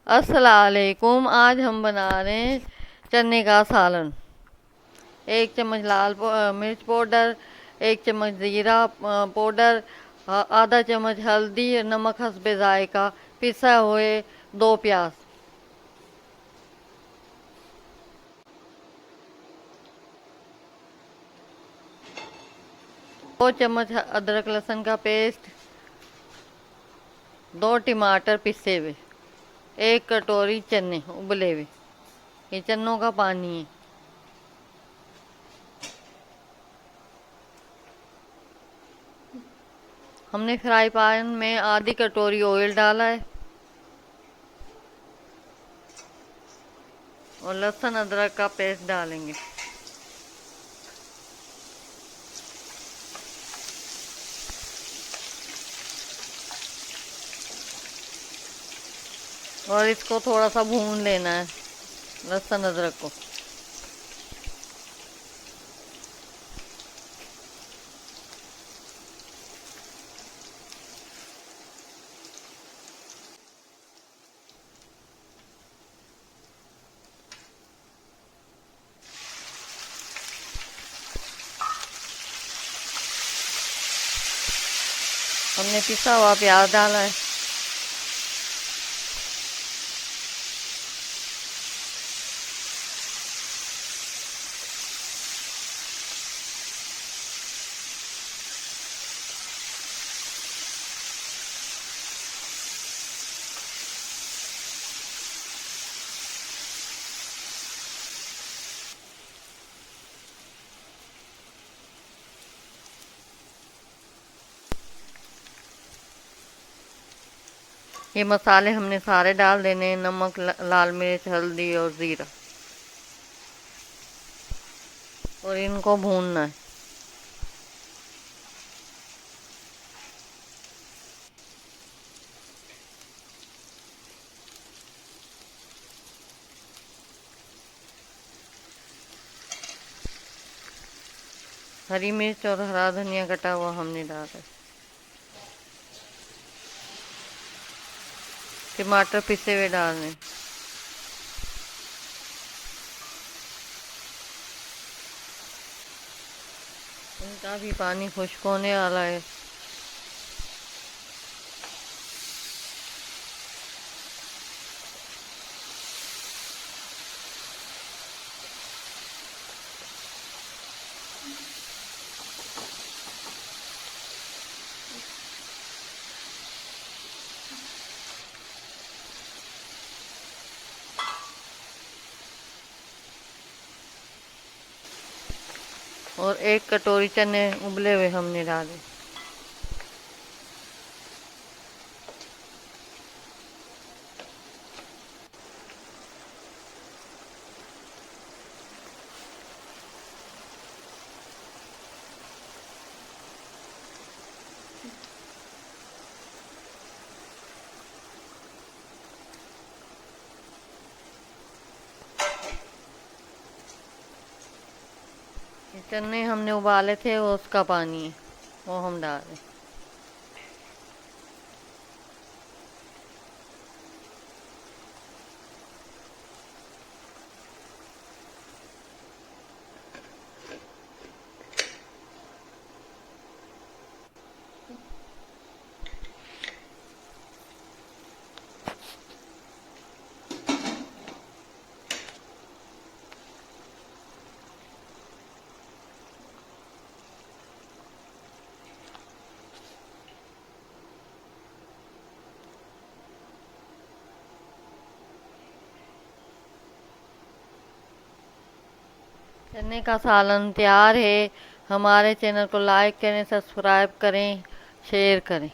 अस्सलामुअलैकुम। आज हम बना रहे हैं चने का सालन। 1 चम्मच मिर्च पाउडर, 1 चम्मच ज़ीरा पाउडर, आधा चम्मच हल्दी, नमक हस्बे जायका, पिसा हुए 2 प्याज। 2 चम्मच अदरक लहसुन का पेस्ट, 2 टमाटर पिसे हुए, 1 कटोरी चने उबले हुए। ये चनों का पानी है। हमने फ्राई पैन में आधी कटोरी ऑयल डाला है और लहसुन अदरक का पेस्ट डालेंगे। और इसको थोड़ा सा भून लेना है, लहसुन अदरक को। हमने पिसा हुआ प्याज डाला है। ये मसाले हमने सारे डाल देने हैं, नमक, लाल मिर्च, हल्दी और ज़ीरा, और इनको भूनना है। हरी मिर्च और हरा धनिया कटा हुआ हमने डाला है। टमाटर पिसे हुए डालने। इनका भी पानी खुश्क होने वाला है। और 1 कटोरी चने उबले हुए हमने डाले। चने हमने उबाले थे, वो उसका पानी है, वो हम डाल रहे। चने का सालन तैयार है। हमारे चैनल को लाइक करें, सब्सक्राइब करें, शेयर करें।